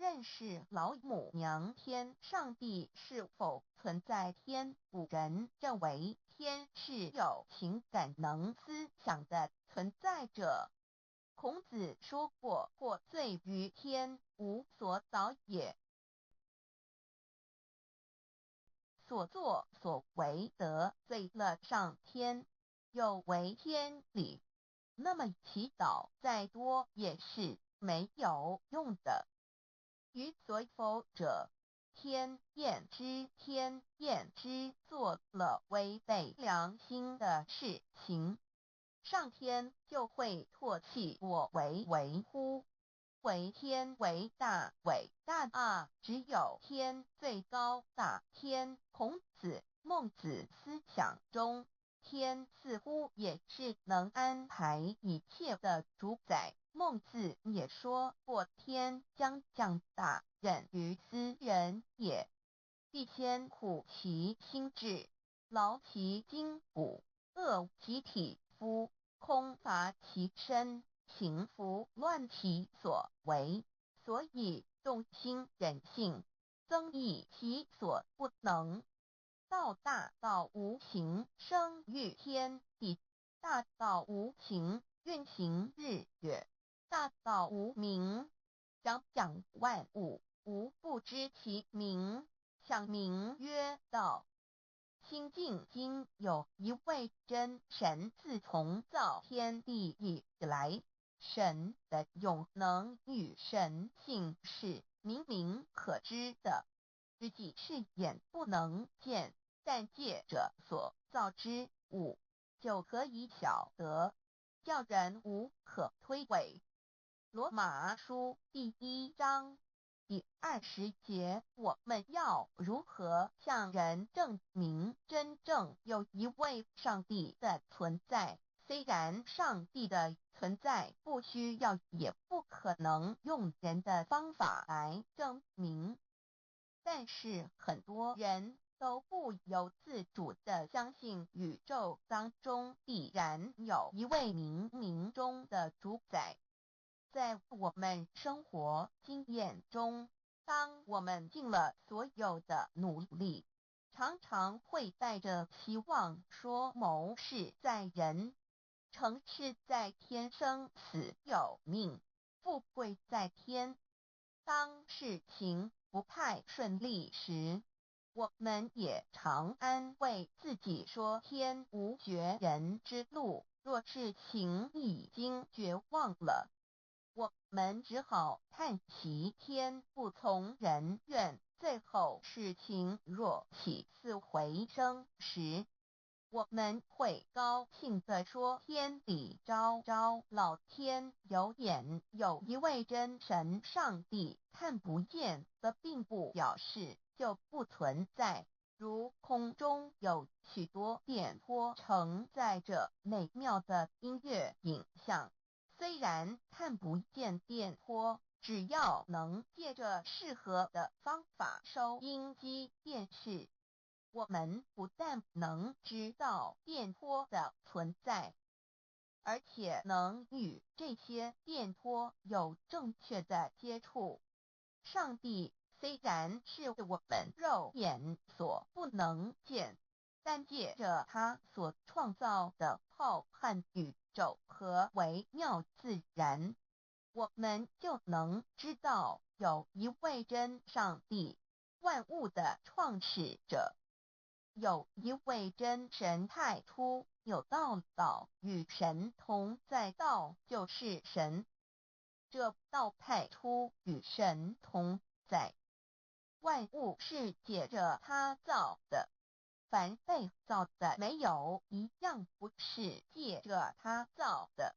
认识老母娘天上帝是否存在天，古人认为天是有情感能思想的存在者。孔子说过，或罪于天，无所导也。所作所为得罪了上天，有违天理，那么祈祷再多也是没有用的。于所否者，天厌之，做了违背良心的事情，上天就会唾弃我为乎？为天为大，伟大啊！只有天最高大天。孔子、孟子思想中，天似乎也是能安排一切的主宰。孟子也说过，天将降大任于斯人也，必先苦其心志，劳其筋骨，饿其体肤，空乏其身，情拂乱其所为，所以动心忍性，增益其所不能。道大道无形，生育天地；大道无情，运行日月；大道无名，讲万物，无不知其名。想名曰道。新晋经有一位真神，自从造天地以来，神的永能与神性是明明可知的，实际是眼不能见，但借着所造之物，就可以晓得，叫人无可推诿。罗马书第1章第20节，我们要如何向人证明真正有一位上帝的存在？虽然上帝的存在不需要也不可能用人的方法来证明，但是很多人都不由自主地相信宇宙当中必然有一位冥冥中的主宰。在我们生活经验中，当我们尽了所有的努力，常常会带着期望说谋事在人，成事在天，生死有命，富贵在天。当事情不太顺利时，我们也常安慰自己说天无绝人之路，若事情已经绝望了，我们只好叹息天不从人愿。最后事情若起死回生时，我们会高兴地说天理昭昭，老天有眼，有一位真神上帝，看不见的并不表示就不存在。如空中有许多电波承载着美妙的音乐影像，虽然看不见电波，只要能借着适合的方法收音机电视，我们不但能知道电波的存在，而且能与这些电波有正确的接触。上帝虽然是我们肉眼所不能见，但借着他所创造的浩瀚宇宙和微妙自然，我们就能知道有一位真上帝，万物的创始者。有一位真神太初有道，道与神同在，道就是神。这道太初与神同在，万物是借着他造的，凡被造的没有一样不是借着他造的。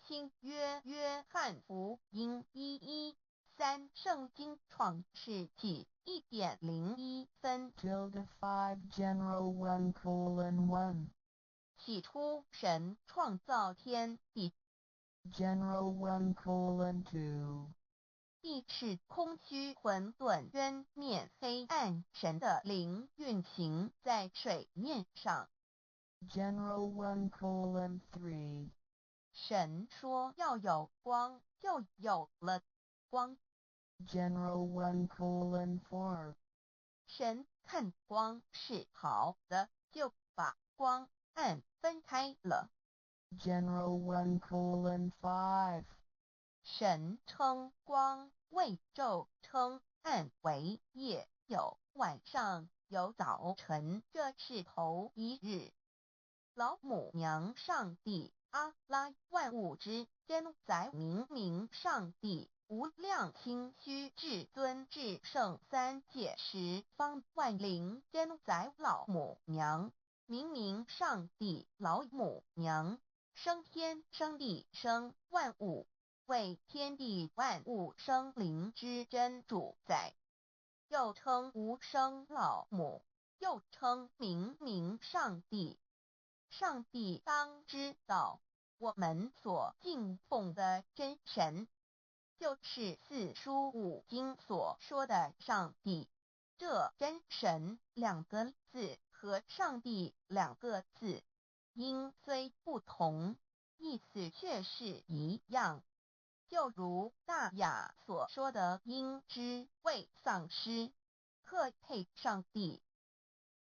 新约翰福音1:13，圣经创世纪1.01分 5 general 1:1 起初神创造天地， general 1:2 地是空虚混沌渊面黑暗，神的灵运行在水面上。 general 1:3神说要有光，就有了光。General 1:4. 神看光是好的，就把光暗分开了。General 1:5. 神称光为昼，称暗为夜，有晚上，有早晨，这是头一日。老母娘上帝阿拉万物之真宰明明上帝无量清虚至尊至圣三界十方万灵真宰老母娘明明上帝老母娘生天生地生万物，为天地万物生灵之真主宰，又称无生老母，又称明明上帝。上帝当知道，我们所敬奉的真神，就是四书五经所说的上帝。这真神两个字和上帝两个字，音虽不同，意思却是一样。就如大雅所说的音之谓丧失，特配上帝。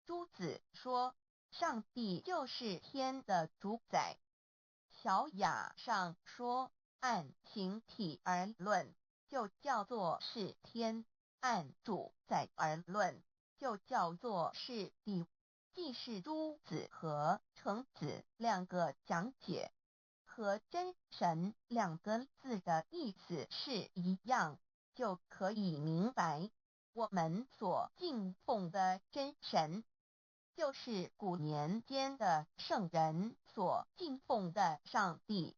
朱子说，上帝就是天的主宰。小雅上说，按形体而论，就叫做是天；按主宰而论，就叫做是地。既是朱子和程子两个讲解，和真神两个字的意思是一样，就可以明白，我们所敬奉的真神，就是古年间的圣人所敬奉的上帝。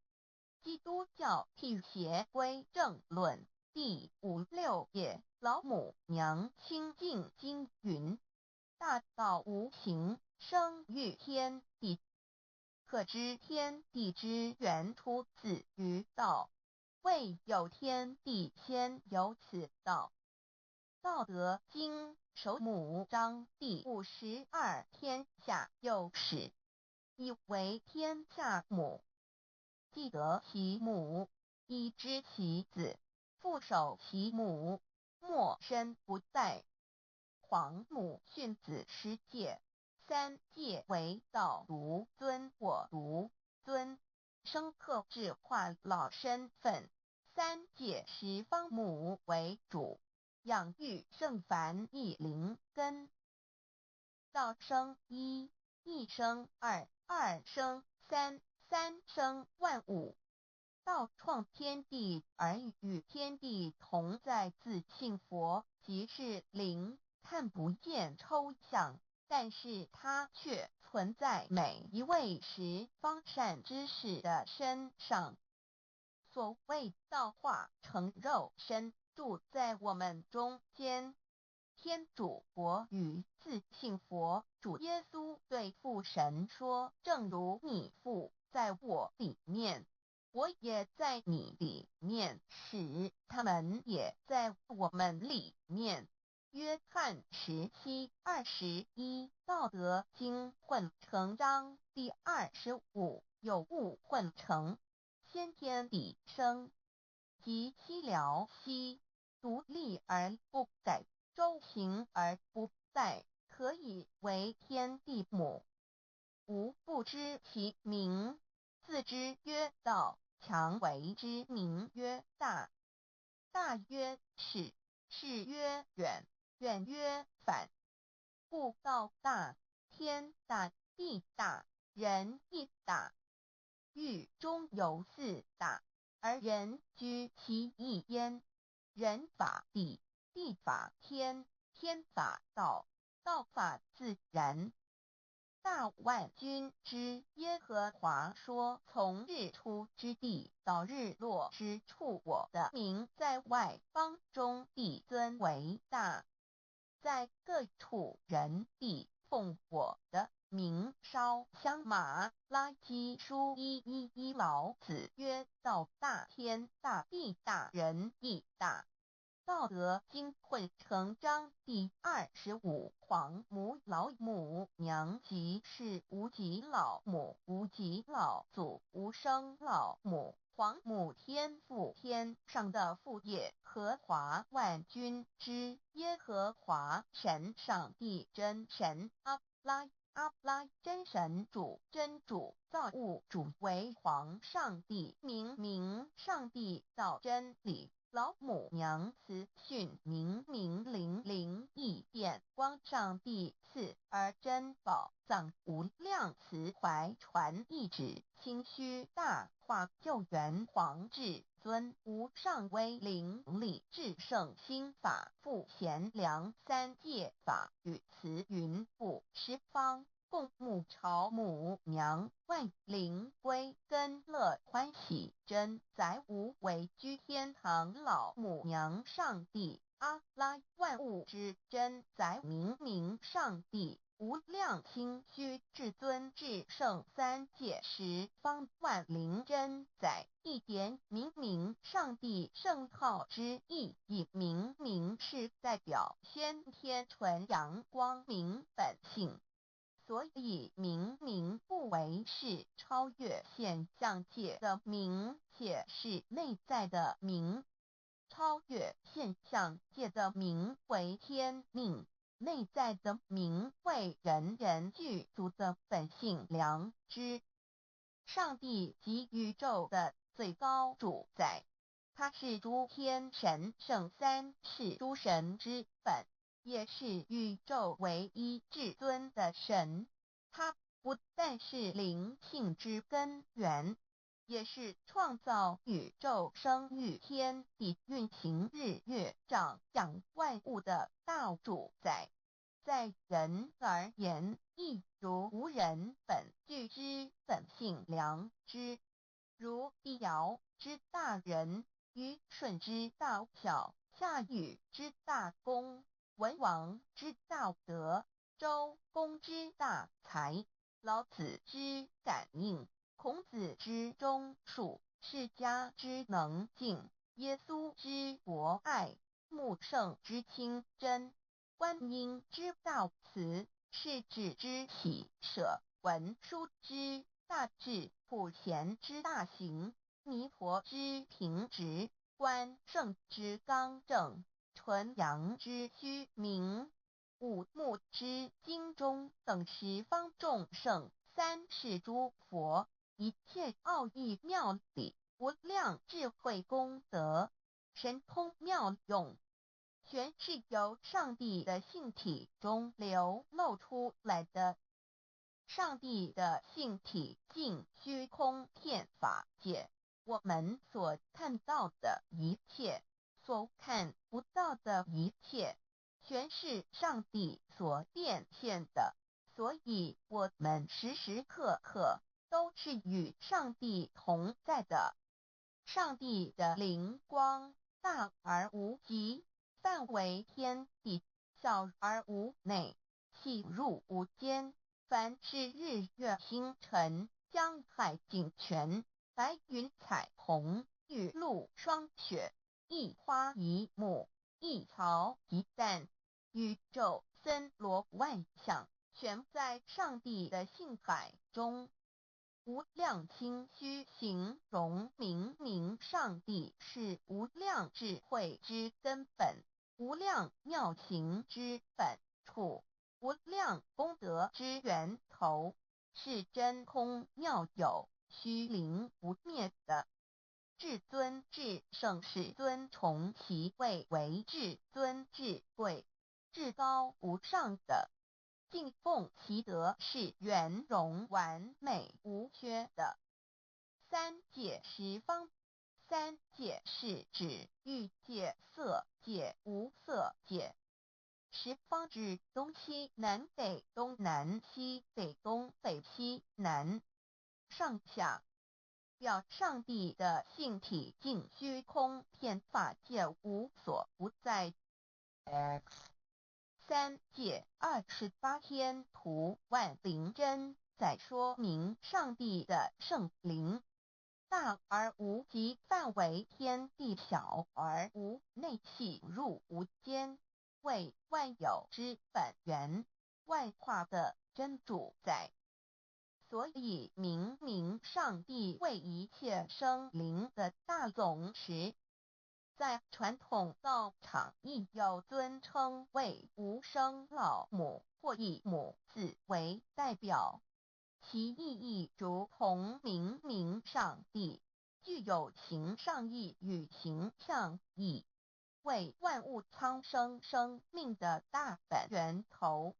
基督教辟邪归正论第56页，老母娘清净经云：大道无形，生育天地，可知天地之源出自于道，未有天地，先有此道。道德经首母章第52，天下幼始，以为天下母。既得其母，以知其子，父守其母，莫身不殆。皇母训子十戒，三戒为道独尊我独尊，生克制化老身份。三戒十方母为主，养育圣凡一灵根。道生一，一生二，二生三，三生万物。道创天地而与天地同在，自性佛，即是灵，看不见抽象，但是它却存在每一位十方善知识的身上。所谓道化成肉身，住在我们中间。天主国与自性佛主耶稣对父神说，正如你父在我里面，我也在你里面，使他们也在我们里面。约翰17:21，道德经混成章第25，有物混成，先天地生，即其辽兮，独立而不改，周行而不殆，可以为天地母。吾不知其名，自之曰道，强为之名曰大。大曰始，始曰远，远曰反。故道大，天大，地大，人亦大。狱中有四大，而人居其一焉。人法地，地法天，天法道，道法自然。大万军之耶和华说，从日出之地到日落之处，我的名在外邦中必尊为大。在各处人必奉我的名烧香。马拉基书1:11，老子曰：道大，天大，地大，人亦大。道德经混成章第25，皇母老母娘即是无极老母，无极老祖，无生老母。皇母天父，天上的父，也和华万军之耶和华神上帝真神阿拉真神主真主造物主为皇上帝明上帝造真理老母娘慈训明灵异变光上帝赐而真宝藏无量慈怀传意旨清虚大化救援皇至尊无上威灵力至圣心法复贤良三界法与慈云布十方共沐朝母娘万灵归根乐欢喜真载无为居天堂老母娘上帝阿拉万物之真载明上帝无量清虚至尊至圣三界十方万灵真载一点明上帝圣号之意以明是代表先天纯阳光明本性。所以明不为是超越现象界的明，且是内在的明。超越现象界的明为天命，内在的明为人人具足的本性良知。上帝及宇宙的最高主宰，他是诸天神圣三世诸神之本，也是宇宙唯一至尊的神。他不但是灵性之根源，也是创造宇宙生育天地运行日月长养万物的大主宰。在人而言，亦如无人本具之本性良知，如地尧之大仁，虞舜之大巧，夏禹之大功，文王之大德，周公之大才，老子之感应，孔子之忠恕，释迦之能静，耶稣之博爱，穆圣之清真，观音之大慈，世子之喜舍，文殊之大智，普贤之大行，弥陀之平直，关圣之刚正，纯阳之虚明，五目之精中等十方众圣，三世诸佛，一切奥义妙理，无量智慧功德，神通妙用，全是由上帝的性体中流露出来的。上帝的性体尽虚空遍法界，我们所看到的一切，所看不到的一切，全是上帝所变现的。所以我们时时刻刻都是与上帝同在的。上帝的灵光大而无极，范围天地，小而无内，细入无间。凡是日月星辰，江海井泉，白云彩虹，雨露霜雪，一花一木，一草一蛋，宇宙森罗万象，全在上帝的性海中。无量清虚形容明上帝是无量智慧之根本，无量妙行之本处，无量功德之源头，是真空妙有，虚灵不灭的。至尊至圣世尊崇其位为至尊至贵，至高无上的。敬奉其德是圆融完美无缺的。三界十方，三界是指欲界、色界、无色界。十方指东西南北东南西北东北西南上下，表上帝的性体尽虚空遍法界无所不在。 X 三界28天图万灵真，在说明上帝的圣灵大而无极，范围天地小而无内，细入无间，为万有之本源，万化的真主宰。所以明上帝为一切生灵的大总持，在传统道场亦有尊称为无生老母或以母字为代表，其意义如同明明上帝，具有形上义与形象义，为万物苍生生命的大本源头。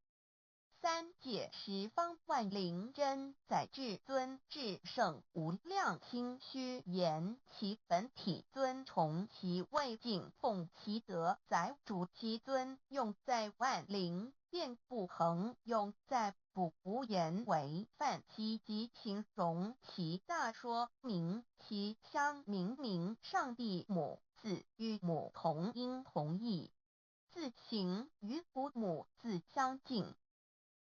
三界十方万灵真载至尊至圣无量心虚言其本体尊崇其位敬奉其德载主其尊用在万灵便不恒用在不无言为范其及形容其大说明其相明上帝母字与母同音同义，字形与父母字相近。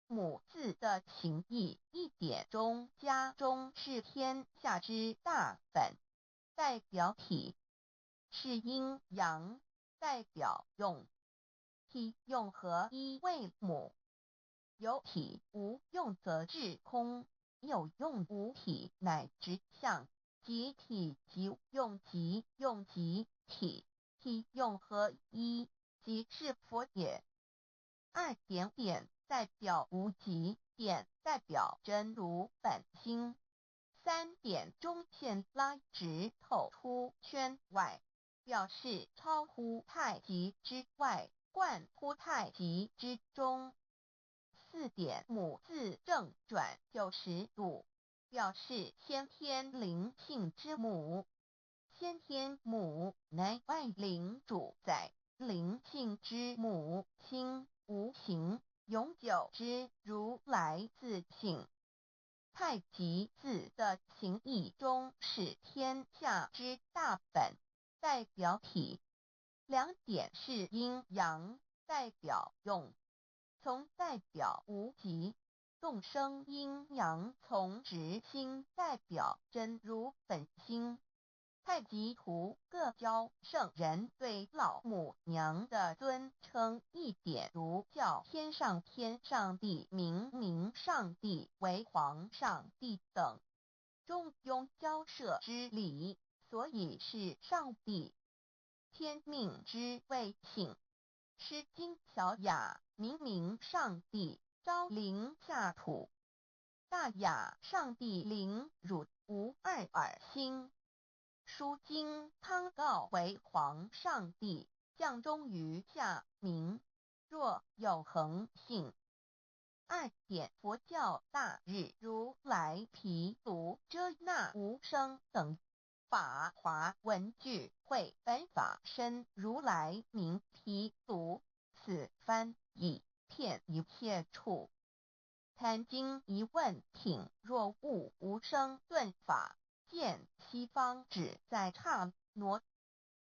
母字的情义一点中家中是天下之大本，代表体是阴阳，代表用，体用合一为母。有体无用则至空，有用无体乃直相，即体即用即用即体，体用合一即是佛也。二点点代表无极，点代表真如本心。三点中线拉直透出圈外，表示超乎太极之外，贯乎太极之中。四点母字正转90度，表示先天灵性之母。先天母乃外灵主宰，灵性之母亲无形永久之如来自性。太极字的情义中是天下之大本，代表体。两点是阴阳，代表用，从代表无极。众生阴阳从直心代表真如本心。太极图各教圣人对老母娘的尊称一点如叫天上帝明上帝为皇上帝等，中庸交涉之理，所以是上帝。天命之谓请，诗经小雅明上帝昭临下土，大雅上帝临汝无二耳心。书经汤告为皇上帝，降忠于下民，若有恒信。二点佛教大日如来毗卢遮那无生等法华文具会本法身如来名毗卢，此翻译遍一切处。坛经一问品若悟无生顿法，见西方只在刹那。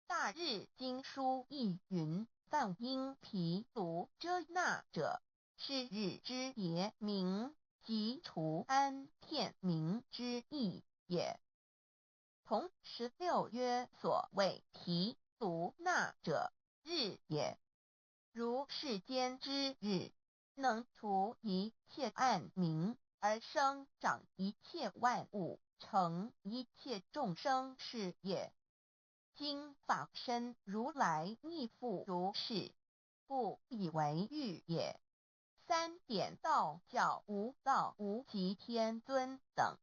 大日经书亦云，梵音毗卢遮那者，是日之别名，即除安片名之意也。同16曰所谓毗卢那者，日也。如世间之日，能除一切暗明，而生长一切万物，成一切众生是也。今法身如来亦复如是，故以为喻也。三点道教无道无极天尊等。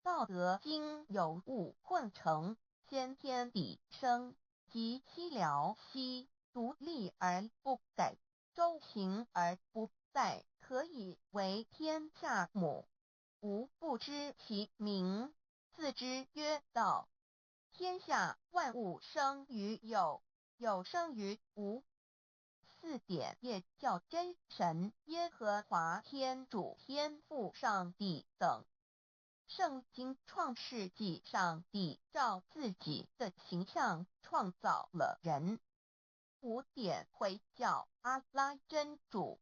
道德经有物混成，先天地生，即七辽息，独立而不改，周行而不殆，可以为天下母。吾不知其名，自之曰道。天下万物生于有，有生于无。四点也叫真神、耶和华天主、天父上帝等。圣经创世纪，上帝照自己的形象创造了人。五点会叫阿拉真主。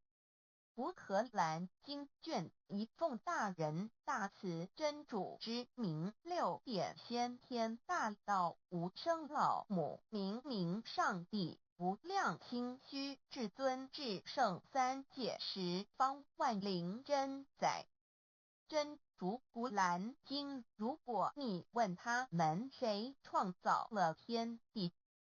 乌克兰经卷一奉大人大慈真主之名，六点先天大道无生老母明上帝无量心虚至尊至圣三界十方万灵真载真主古兰经，如果你问他们谁创造了天地，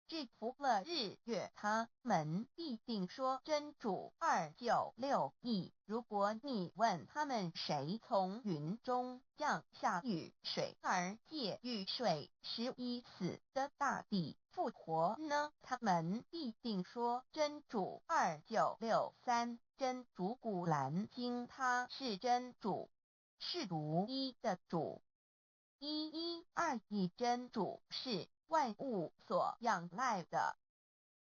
制服了日月，他们必定说真主296亿。如果你问他们谁从云中降下雨水而借雨水使已死的大地复活呢？他们必定说真主2963。真主古兰经，他是真主，是独一的主112真主是万物所仰赖的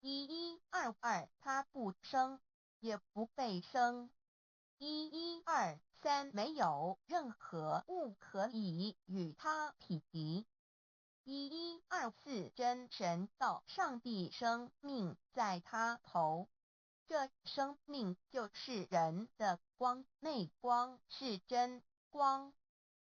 1122，他不生也不被生1123，没有任何物可以与他匹敌1124，真神道上帝生命在他头，这生命就是人的光，内光是真光，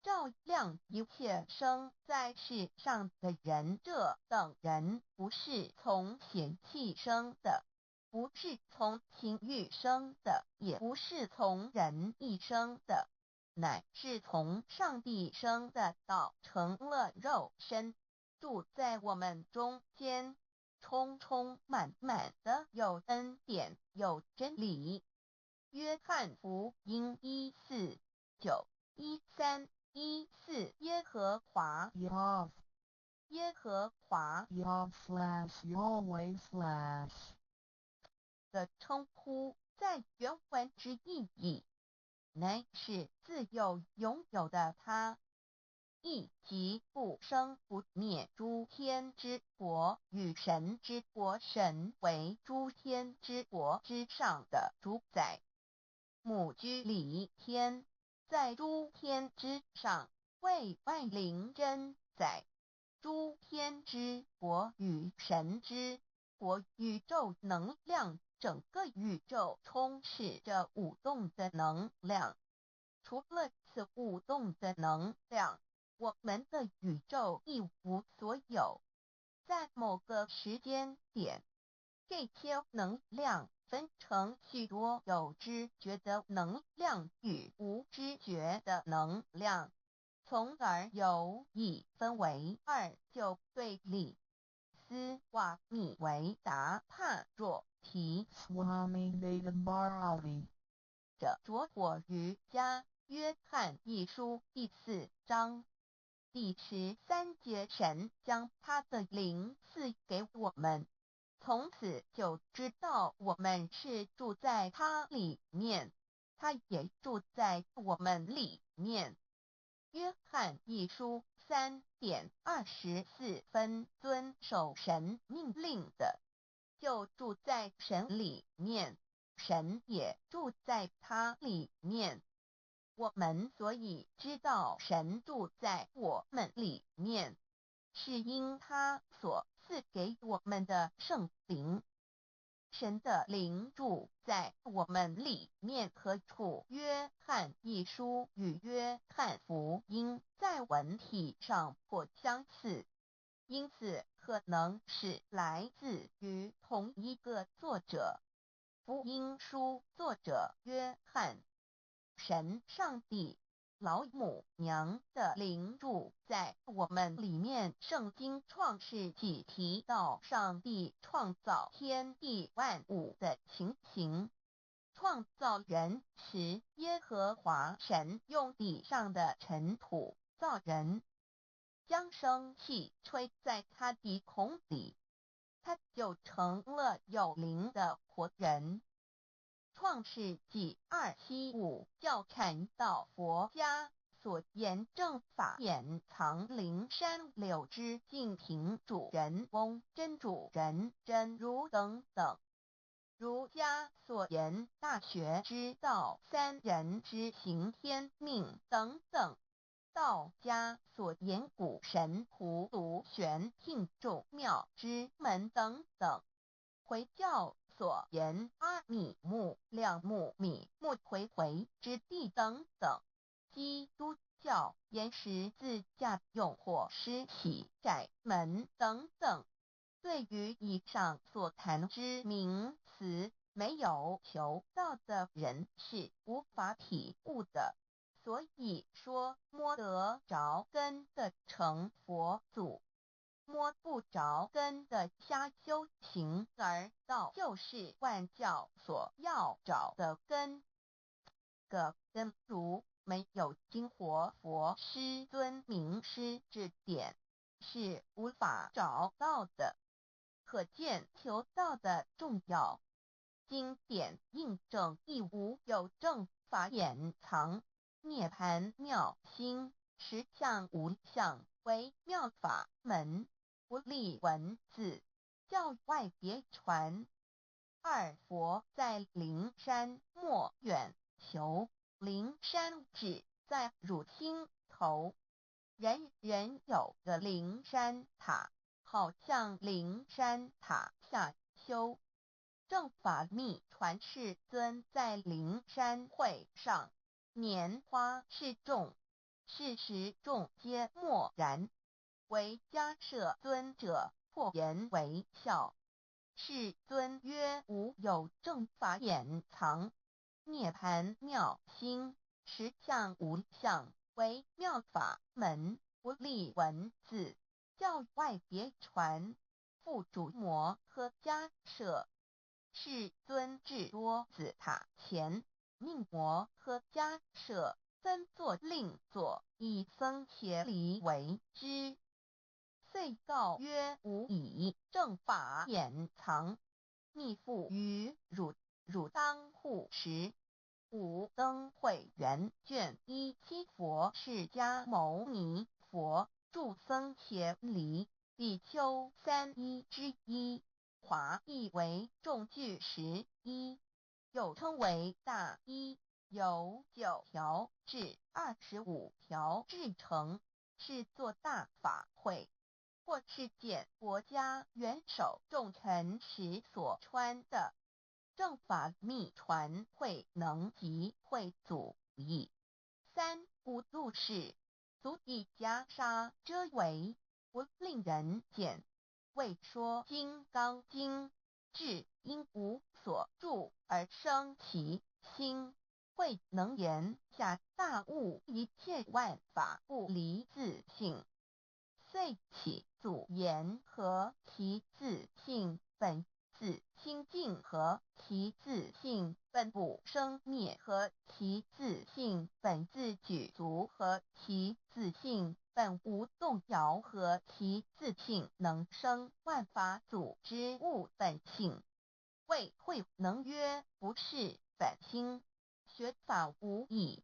照亮一切生在世上的人。这等人不是从血气生的，不是从情欲生的，也不是从人意生的，乃是从上帝生的道成了肉身，住在我们中间，充充满满的有恩典有真理。约翰福音1491314，耶和华 Yav, 耶和华 Yav slash Yahweh slash. 的称呼，在原文之意义乃是自有拥有的他，亦即不生不灭诸天之国与神之国，神为诸天之国之上的主宰，母居里天，在诸天之上，为万灵真宰。诸天之国与神之国，宇宙能量，整个宇宙充斥着舞动的能量。除了此舞动的能量，我们的宇宙一无所有。在某个时间点，这些能量分成许多有知觉的能量与无知觉的能量，从而有以分为二，就对立。斯瓦米维达帕若提 Swami Vedabharati. 者着火于家约翰一书第4章第13节，神将他的灵赐给我们，从此就知道我们是住在他里面，他也住在我们里面。约翰一书3:24，遵守神命令的，就住在神里面，神也住在他里面。我们所以知道神住在我们里面，是因他所赐给我们的圣灵。神的灵住在我们里面何处？约翰一书与约翰福音在文体上颇相似，因此可能是来自于同一个作者。福音书作者约翰，神上帝老母娘的灵住在我们里面。圣经创世纪提到上帝创造天地万物的情形，创造人时，耶和华神用地上的尘土造人，将生气吹在他鼻孔里，他就成了有灵的活人。创世纪275教阐到佛家所言正法掩藏灵山柳之净瓶主人翁真主人真如等等，儒家所言大学之道三人之行天命等等，道家所言古神荼毒玄牝众妙之门等等，回教所言阿米木、亮木、米木回回之地等等，基督教言十字架用火施洗窄门等等。对于以上所谈之名词，没有求道的人是无法体悟的。所以说摸得着根的成佛祖。摸不着根的瞎修行，而道就是万教所要找的根。个根如没有经活佛师尊名师指点，是无法找到的。可见求道的重要。经典印证亦无有正法掩藏，涅盘妙心，实相无相，为妙法门，不立文字，教外别传。二佛在灵山莫远求，灵山只在汝心头，人人有个灵山塔，好像灵山塔下修。正法密传世尊在灵山会上，拈花示众，是时众皆默然，唯迦摄尊者破颜为笑。世尊曰：无有正法掩藏，涅盘妙心，实相无相，为妙法门，不立文字，教外别传。复主摩诃迦摄。世尊至多子塔前，命摩诃迦摄分作另座，以僧伽梨为之。遂告曰：吾以正法掩藏，密付于汝当护持。五灯会元卷1佛释迦牟尼佛著僧伽梨比丘3之一，华译为众句11，又称为大一，由9条至25条制成，是作大法会，或是见国家元首重臣时所穿的。正法密传会能及会祖义。三无度世，足以袈裟遮围，不令人见。未说金刚经，至因无所住而生其心，会能言下大悟一切万法不离自性，遂起祖言和其自性本自清净和其自性本不生灭和其自性本自具足和其自性本无动摇和其自性能生万法组之物本性。谓会能曰：不是本心，学法无益。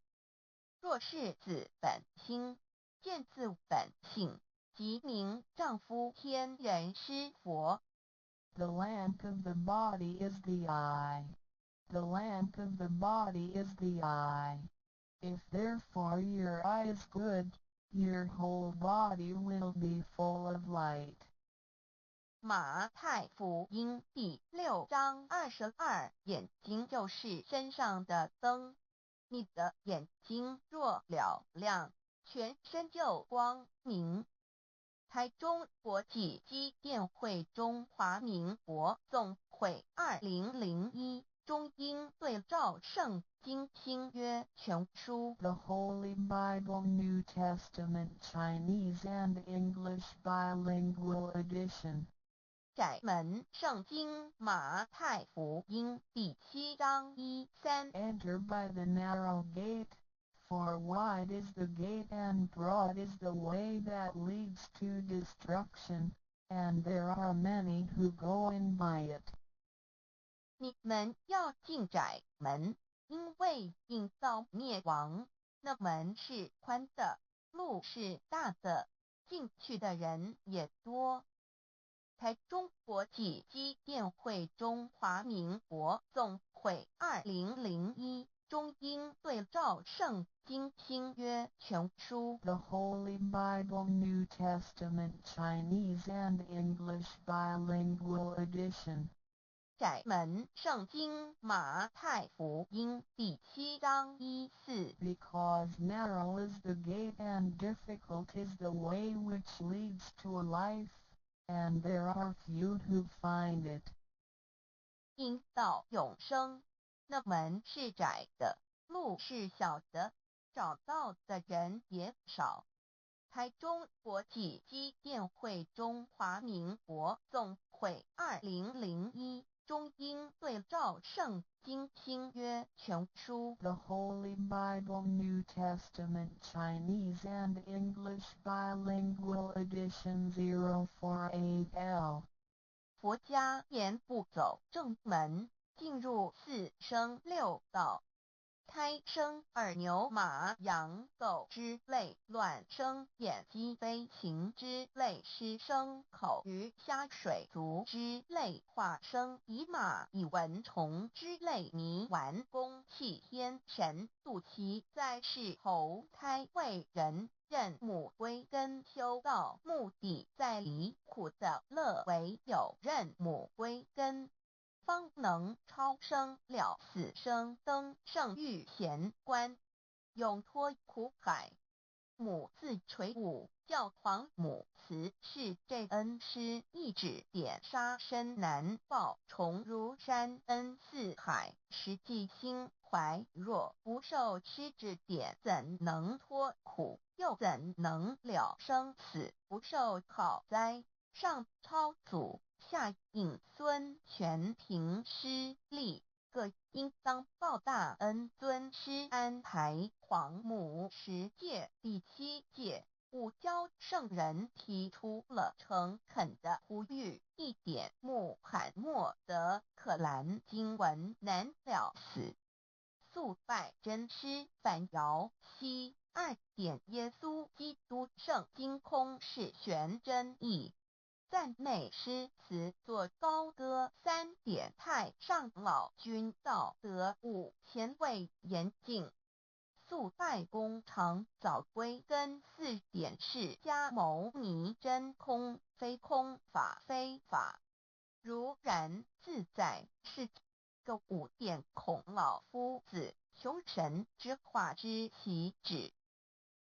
若是自本心，见自本性，即名丈夫天人师佛。The lamp of the body is the eye. The lamp of the body is the eye. If therefore your eye is good, your whole body will be full of light. 马太福音第6章22，眼睛就是身上的灯。你的眼睛若了亮，全身就光明。台中国际机电会中华民国总会2001中英对照圣经新约全书 The Holy Bible New Testament Chinese and English Bilingual Edition. 窄门圣经马太福音第7章1-3。 Enter by the narrow gate, for wide is the gate and broad is the way that leads to destruction, and there are many who go in by it. 你们要进窄门，因为引到灭亡。那门是宽的，路是大的，进去的人也多。台中国际机电会中华民国总会2001中英对照圣经新约全书 The Holy Bible New Testament Chinese and English Bilingual Edition. 窄门圣经马太福音第7章1-4。 Because narrow is the gate and difficult is the way which leads to life, and there are few who find it. 因到永生，那门是窄的，路是小的，找到的人也少。台中国际机电会中华民国总会2001中英对照圣经新约全书 The Holy Bible New Testament Chinese and English Bilingual Edition 048L 佛家言不走正门，进入四生六道，胎生二牛马羊狗之类，卵生眼鸡飞禽之类，湿生口鱼虾水族之类，化生以马以蚊虫之类，泥丸公气天神度其在世投胎为人，任母归根修道，目的在离苦的乐，唯有任母归根，方能超生了死生，登圣域贤官，永脱苦海。母自垂武，教皇母慈是这恩师，一指点杀身难报，重如山恩似海，实际心怀若不受师指点，怎能脱苦？又怎能了生死？不受好哉！上超祖，下应孙，全凭师力，各应当报大恩。尊师安排皇母10诫，第7诫，五教圣人提出了诚恳的呼吁，一点穆罕默德可兰经文难了死，肃拜真师反摇西。2点耶稣基督圣经空是玄真义，赞美诗词作高歌。3点太上老君道德5前卫严谨，肃拜工长早归根。4点释迦牟尼真空非空，法非法，如然自在，是个5点孔老夫子求神之化之其旨，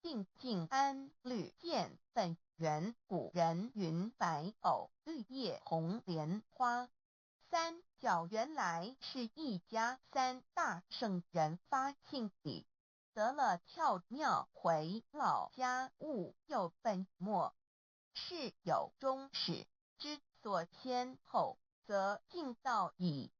定静安律见本源。古人云白藕绿叶红莲花。三角原来是一家3大圣人发庆礼，得了窍妙，回老家务又本末，事有终始，之所先后，则敬道矣。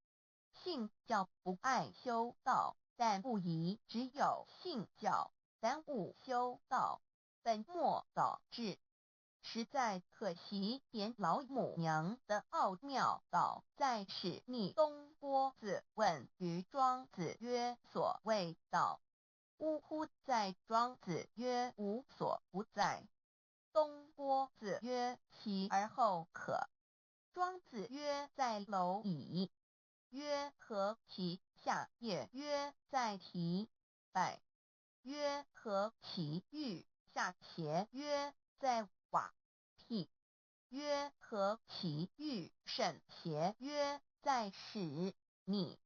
信教不爱修道，但不宜只有信教，耽误修道，本末倒置，实在可惜。点老母娘的奥妙道在使逆东郭子问于庄子曰：所谓道，呜呼！在庄子曰：无所不在。东郭子曰：其而后可？庄子曰：在蝼蚁。曰：何其下？也曰：在蹄。百。曰：何其欲？下且曰：在瓦辟。曰：何其欲？甚且曰：在始。逆。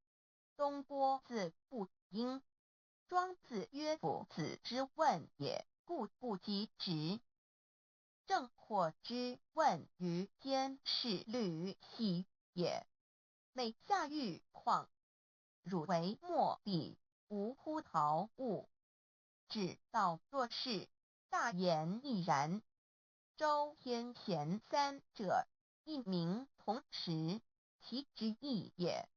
东郭子不应。庄子曰：夫子之问也，故不及直。正或之问于监视律兮也。每下狱况，汝为莫必无乎陶物，只道若是，大言亦然。周天贤3者，一名同时，其之义也。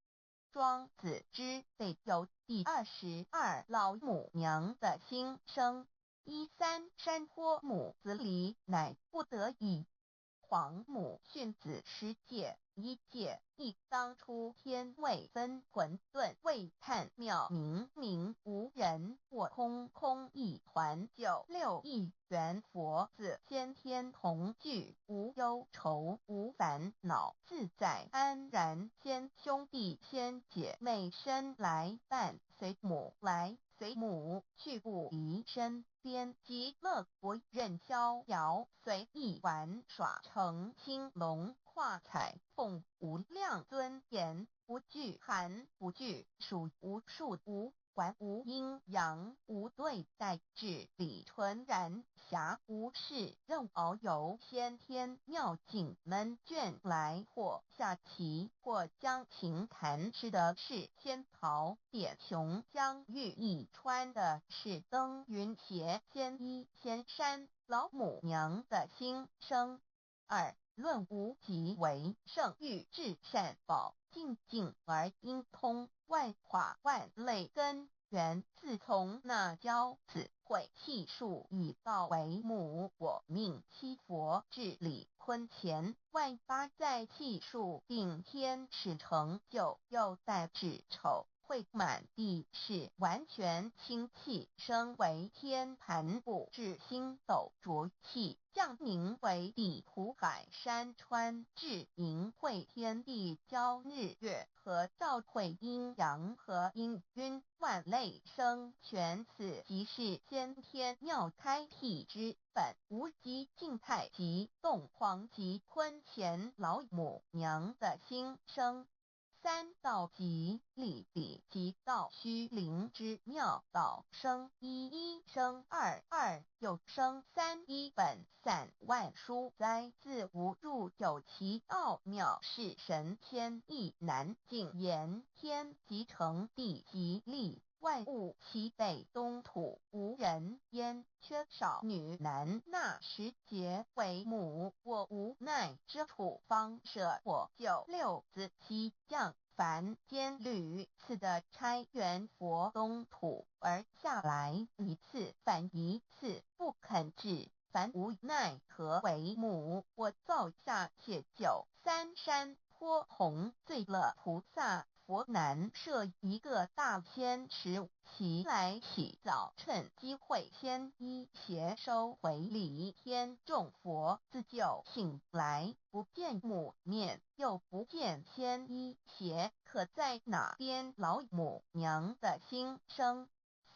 庄子之备有第22老母娘的心声，13山坡母子礼，乃不得已。皇母训子10诫，1诫亦当初天未分，混沌未探妙明，明无人，我空空一团。9六一元佛子，先天同聚，无忧愁，无烦恼，自在安然。先兄弟先姐妹生来伴，随母来随母去，不离身边。极乐国任逍遥，随意玩耍，成青龙跨彩凤，无量尊严，不惧寒不惧暑，无数无管，无阴阳，无对待，至理纯然，暇无事任遨游。先天妙境门卷来，或下棋，或将琴弹，吃的是仙桃，点琼将玉一穿的是登云鞋，仙衣仙山，老母娘的心声。二、论无极为圣欲至善宝，尽尽而应通，万化万类根源，自从那骄子会气数以道为母，我命七佛治理坤乾，万八在气数定天使成就，又在指丑会满地是完全清气，升为天盘部，至星斗浊气，降明为地土海山川，至明会天地交日月和照会阴阳和阴晕，万类生全，此即是先天妙开辟之本，无极静态及动黄及坤乾老母娘的心声。三、道即理理即道虚灵之妙道生一，一生二，二又生三，一本散万殊哉，自无入有其奥妙，是神天意难尽言。天即成地即立，万物其北东土，无人焉，缺少女男，那时节为母，我无奈之处，方舍我九六子七将凡间屡次的差援佛东土，而下来一次反一次，不肯治，凡无奈何为母，我造下且九三山坡红醉了菩萨佛南设一个大仙池，其来洗澡，趁机会先一邪收回礼，天众佛自救醒来，不见母面，又不见先一邪，可在哪边？老母娘的心声。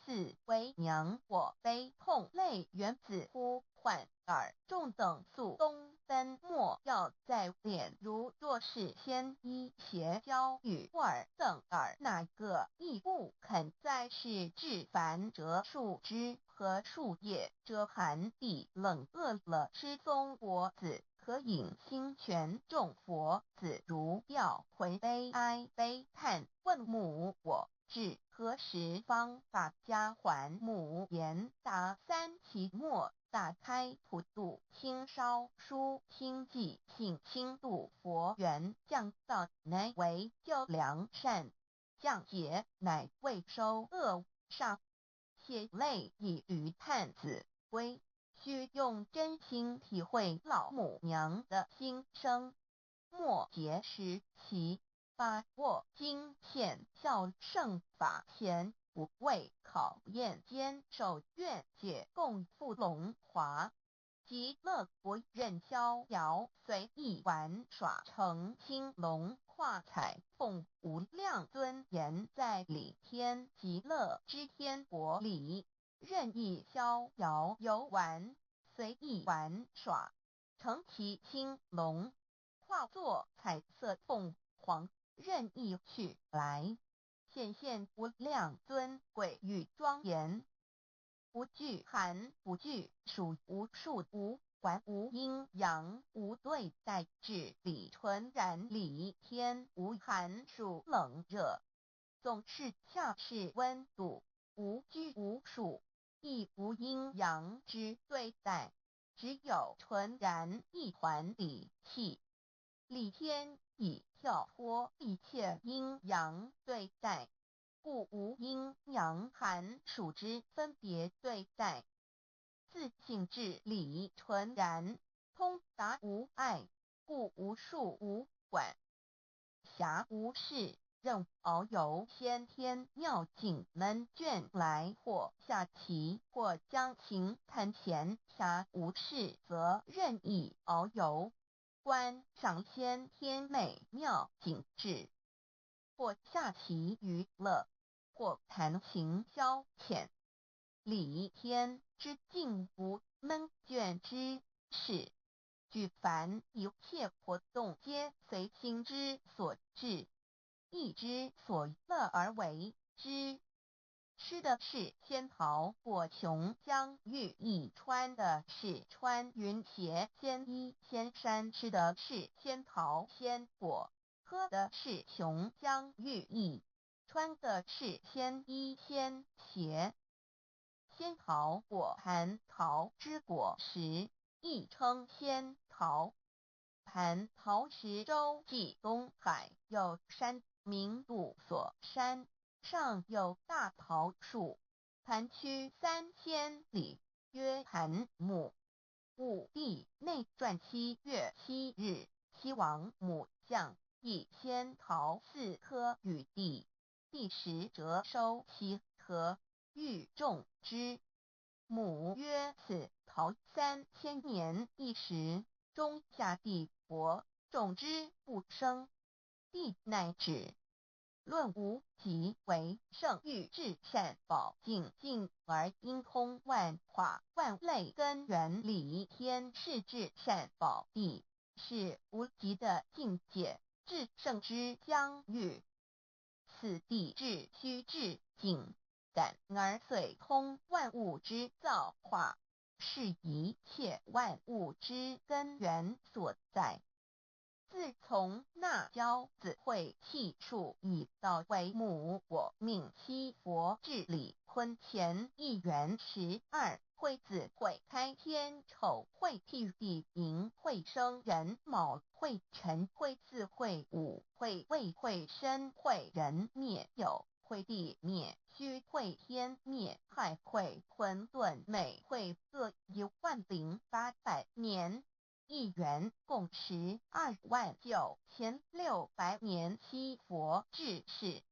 四、为娘我悲痛泪源自呼唤耳众等速东奔，莫要再敛，如若是先一邪教与尔等耳，哪个亦不肯再是至凡折树枝和树叶，遮寒地冷，饿了吃松果子，可饮清泉，众佛子如吊回悲哀悲叹，问母我至何时方把家还母？言答三其末，打开普度清烧书清寂性清度佛缘，降道乃为救良善，降劫乃为收恶煞，血泪以余叹子归。须用真心体会老母娘的心声，莫结识其把握经现效圣法前，不畏考验，坚守愿解，共赴龙华。极乐国任逍遥，随意玩耍，成青龙画彩凤，无量尊严在里天极乐之天国里，任意逍遥游玩，随意玩耍，成其青龙，化作彩色凤凰，任意去来，显现无量尊贵与庄严，不惧寒，不惧暑，无数无管，无阴阳，无对待，至理纯然理天，无寒暑冷热，总是恰是温度，无拘无束，亦无阴阳之对待，只有纯然一团理气。理天已跳脱一切阴阳对待，故无阴阳寒暑之分别对待，自性至理纯然，通达无碍，故无数无管辖无事，任遨游先天妙境门卷来，或下棋，或将琴弹前，暇无事则任意遨游，观赏先天美妙景致，或下棋娱乐，或弹琴消遣。理天之境无闷倦之事，举凡一切活动，皆随心之所至，意之所乐而为之。吃的是仙桃果琼浆玉液，穿的是穿云鞋仙衣仙衫，吃的是仙桃仙果，喝的是琼浆玉液，穿的是仙衣仙鞋。仙桃果蟠桃之果实，亦称仙桃。蟠桃实洲际东海有山，名杜所山，上有大桃树，盘曲3000里，曰盘木。武帝内传7月7日，西王母降以仙桃4颗与帝，帝时折收其核，欲种之。母曰：此桃3000年一时，中下地薄，种之不生。帝乃止。论无极为圣欲至善宝净尽而应通万化万类根源理天是至善宝地，是无极的境界，至圣之疆域。此地至虚至静感而遂通万物之造化，是一切万物之根源所在。自从那骄子会气数以道为母，我命七佛治理坤乾一元12，会子会开天丑会替地寅会生人卯会辰会巳会午会未会申会人灭酉会地灭戌会天灭亥会混沌每会各10800年。一元共129600年。七佛治世，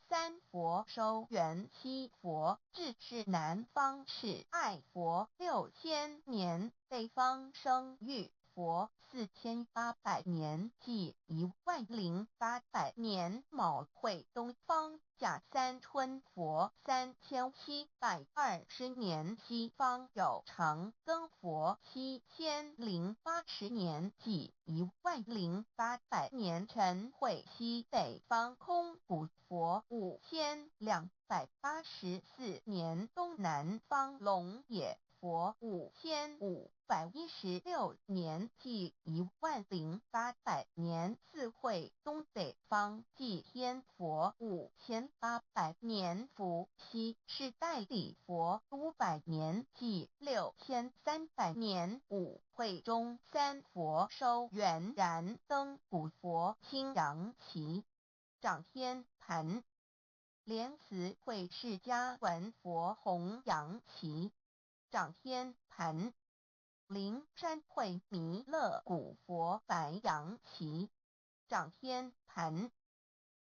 三佛收元，七佛治世南方是爱佛6000年，北方生玉佛4800年，即10800年。卯会东方甲三春佛3720年，西方有长庚佛7080年，即10800年。辰会西北方空谷佛5284年，东南方龙野佛5516年，即10800年。四会东北方祭天佛5800年，伏羲是代理佛500年，即6300年。五会中三佛收元燃灯古佛青阳旗，掌天盘。莲慈会释迦文佛红阳旗，掌天盘。灵山会弥勒古佛白阳旗，掌天盘。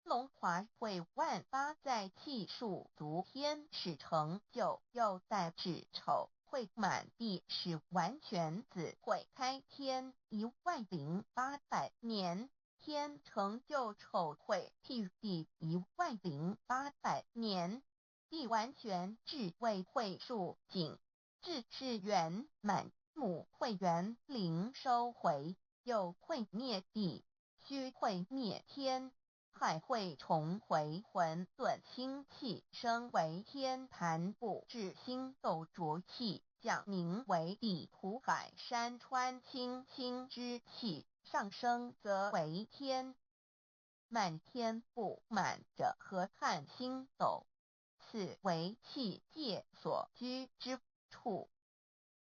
龙华会万八在气数足天使成就，又在指丑会满地是完全子会开天10800年。天成就丑会替地10800年，地完全智慧会数景，智是圆满。母会元灵收回，又会灭地，虚会灭天，亥会重回混沌清气，生为天盘部，至星斗浊气，降名为地土海山川清清之气，上升则为天。满天不满者何叹星斗，此为气界所居之处。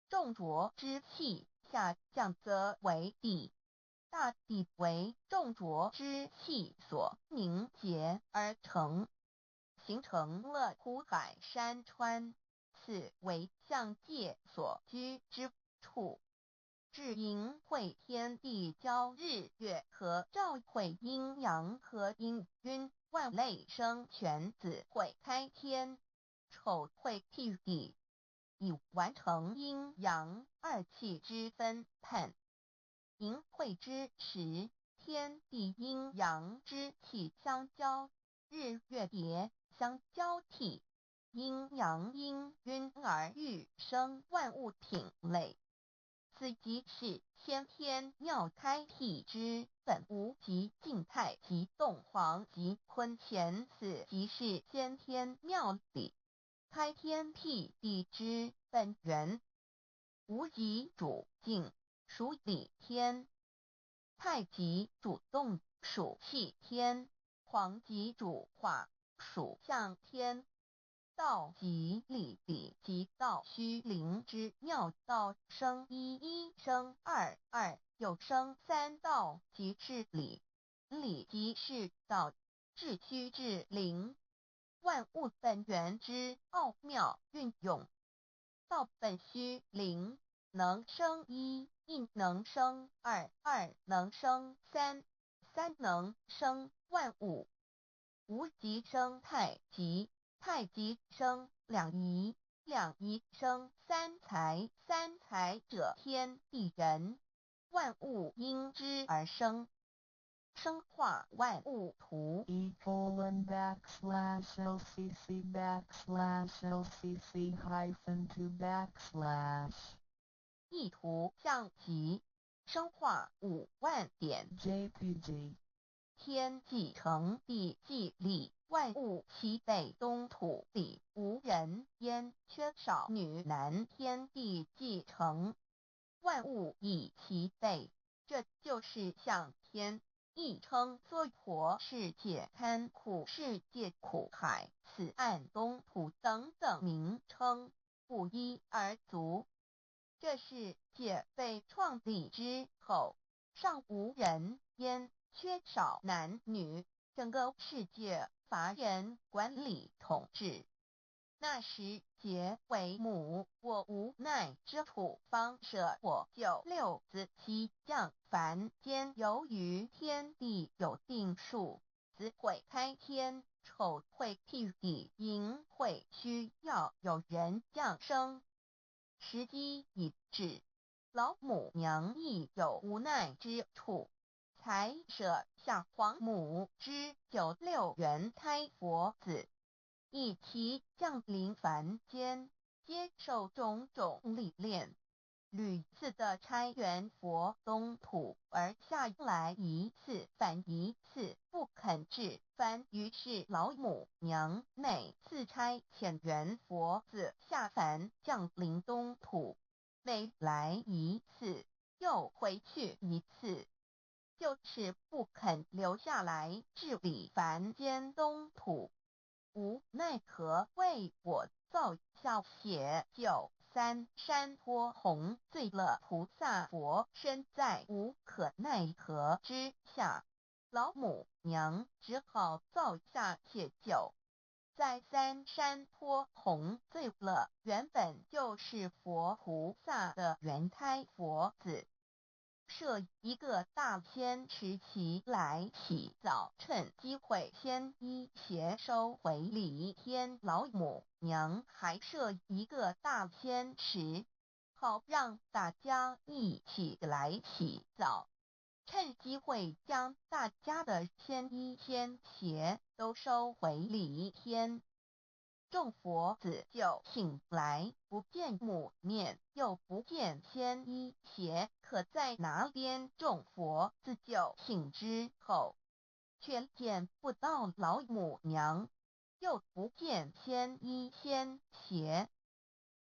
重浊之气下降则为地，大地为重浊之气所凝结而成，形成了土海山川，此为象界所居之处。至阴会天地交日月和照会阴阳和阴晕万类生全子会开天，丑会替地，以完成阴阳二气之分判。寅会之时，天地阴阳之气相交，日月叠相交替，阴阳阴晕而育生万物品类。此即是先天妙开辟之本无极静态及动黄及坤乾，此即是先天妙理开天辟地之本源。无极主静，属理天；太极主动，属气天；黄极主化，属象天；道即理理即道虚灵之妙道生一一生二二又生三道即是理理即是道至虚至灵万物本源之奥妙运用道本虚灵能生一一能生二二能生三三能生万物无极生太极太极生两仪两仪生三才三才者天地人万物因之而生生化万物图e://LCC_LCC_2 意图象棋生化5万点 JPG 天既成地既立万物其北东土里无人焉缺少女男天地既成万物以其北这就是向天亦称娑婆世界堪苦世界苦海此岸东土等等名称不一而足这世界被创立之后尚无人焉缺少男女整个世界乏人管理统治那时桀为母我无奈之土方舍我就六子其降凡间由于天地有定数子会开天丑会辟地寅会需要有人降生时机已至老母娘亦有无奈之处才舍下皇母之96元胎佛子以其降临凡间接受种种历练屡次的差援佛东土而下来一次反一次不肯治番于是老母娘每次差遣援佛子下凡降临东土每来一次又回去一次就是不肯留下来治理凡间东土无奈何为我造下血救三山托红罪了菩萨佛身在无可奈何之下老母娘只好造下解救在三山托红罪了原本就是佛菩萨的原胎佛子设一个大天池期来洗澡趁机会先一邪收回礼天老母娘还设一个大天池好让大家一起来洗澡趁机会将大家的千衣千鞋都收回礼天众佛子就醒来不见母面又不见千衣鞋可在哪边众佛子就醒之后却见不到老母娘又不见千衣千鞋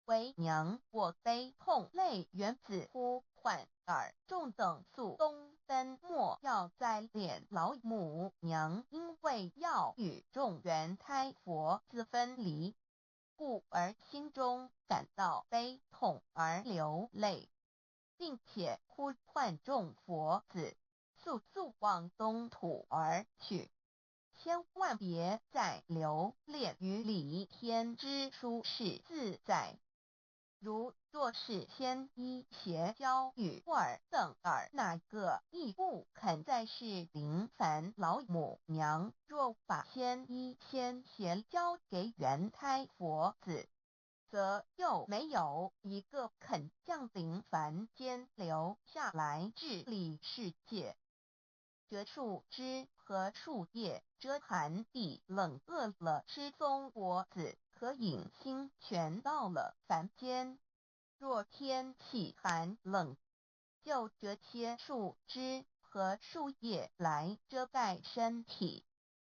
为娘我悲痛泪原子呼唤耳众等速东奔莫要再敛老母娘因为要与众原胎佛子分离故而心中感到悲痛而流泪并且呼唤众佛子速速往东土而去千万别再留恋于礼天之舒适自在如若是千衣邪教与尔等尔哪个亦不肯再是临凡老母娘若把千衣千邪交给原胎佛子则又没有一个肯降临凡间留下来治理世界这树枝和树叶遮寒地冷饿了吃松果子和饮清泉到了凡间若天气寒冷就这些树枝和树叶来遮盖身体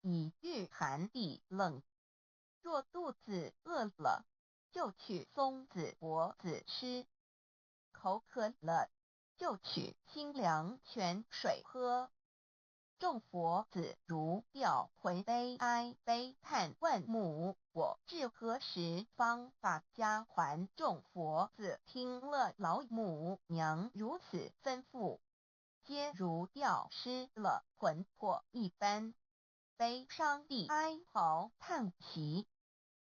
以御寒地冷若肚子饿了就取松子果子吃口渴了就取清凉泉水喝众佛子如吊魂悲哀悲叹问母，我至何时方把家还？众佛子听了老母娘如此吩咐，皆如吊失了魂魄一般，悲伤地哀嚎叹息，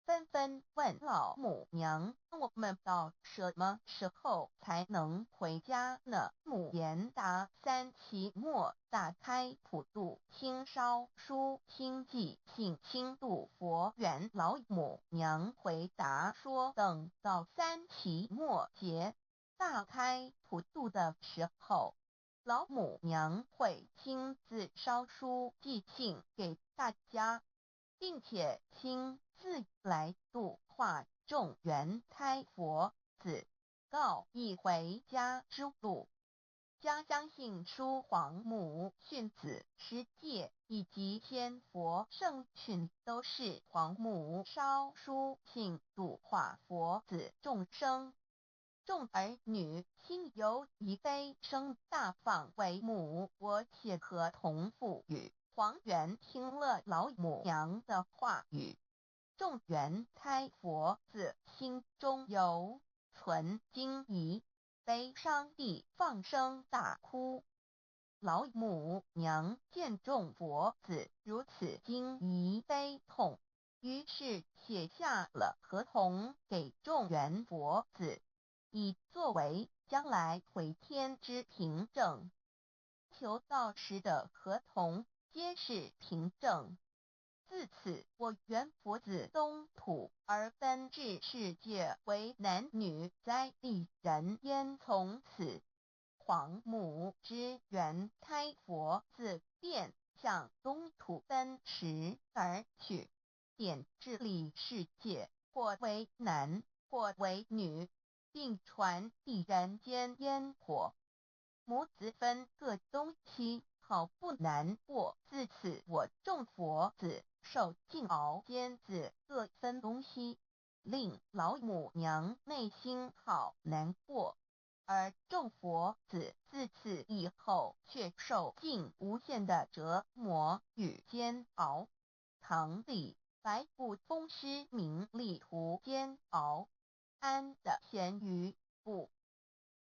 纷纷问老母娘：我们到什么时候才能回家呢？母言答：三期末打开普渡清烧书清寂信清度佛缘。老母娘回答说：等到三期末节大开普渡的时候，老母娘会亲自烧书寄信给大家，并且亲自来度化众缘胎佛子，告一回家之路。将相信书皇母训子师戒以及仙佛圣训都是皇母烧书信度化佛子众生。众儿女心有一悲生大放为母，我且合同父语。黄元听了老母娘的话语，众缘胎佛子心中有存惊疑，悲伤地放声大哭。老母娘见众佛子如此惊疑悲痛，于是写下了合同给众缘佛子，以作为将来回天之凭证。求道时的合同皆是凭证。自此，我缘佛子东土而奔至世界为男女在历人烟，从此皇母之缘胎佛子便向东土奔驰而去，点治理世界，或为男，或为女，并传递人间烟火。母子分各东西，好不难过。自此，我众佛子受尽熬煎子各分东西，令老母娘内心好难过。而众佛子自此以后却受尽无限的折磨与煎熬。唐李白骨风师名利图煎熬，安的咸鱼不。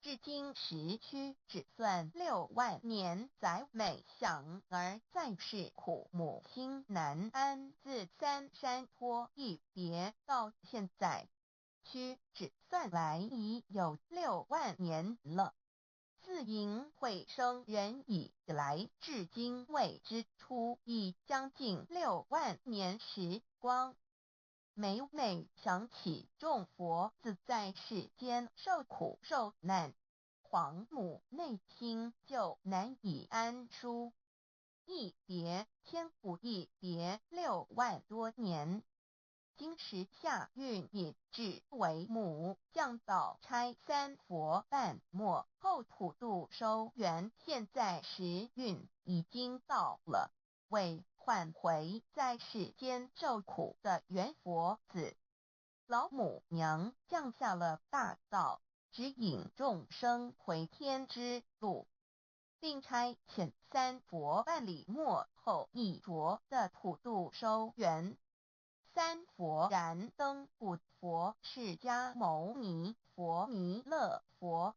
至今时区只算6万年载美享而在世苦，母亲难安。自三山托一别到现在，区只算来已有6万年了。自寅会生人以来，至今未知出，已将近6万年时光。每每想起众佛子在世间受苦受难，皇母内心就难以安舒。一别千古，一别6万多年。今时夏运已至，为母降道差三佛半末后普渡收圆，现在时运已经到了，为换回在世间受苦的缘佛子，老母娘降下了大道，指引众生回天之路，并差遣三佛办理末后一着的普渡收圆。三佛燃灯古佛释迦牟尼佛弥勒佛，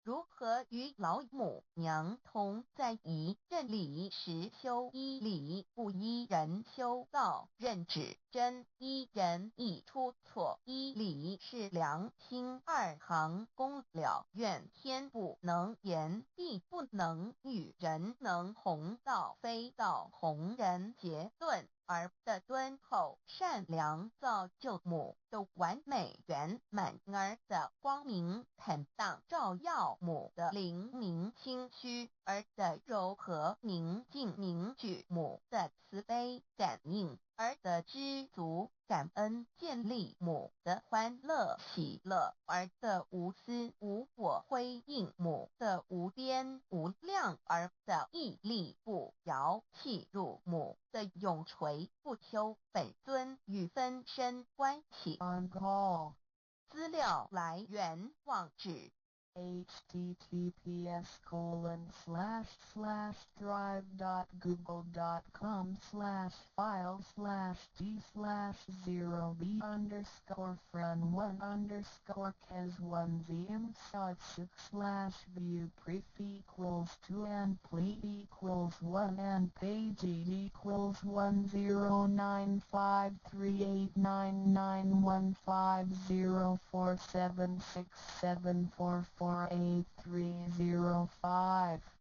如何与老母娘同在一任理时修一理，不依人修道，任指真一人一出错，一理是良心二行功了愿，天不能言，地不能语，人能弘道，非道弘人结论。而的敦厚善良，造就母的完美圆满，儿的光明坦荡，照耀母的灵明清虚，儿的柔和宁静凝聚母的慈悲感应，儿的知足感恩建立母的欢乐喜乐，儿的无私无我辉映母的无边无量，儿的屹立不摇契入母的永垂不朽本尊与分身关系。On call. 资料来源网址 https://drive.google.com/files/d/0b_cas1zm/view pref equals 2 and plete equals 1 and page equals 109538991504767448305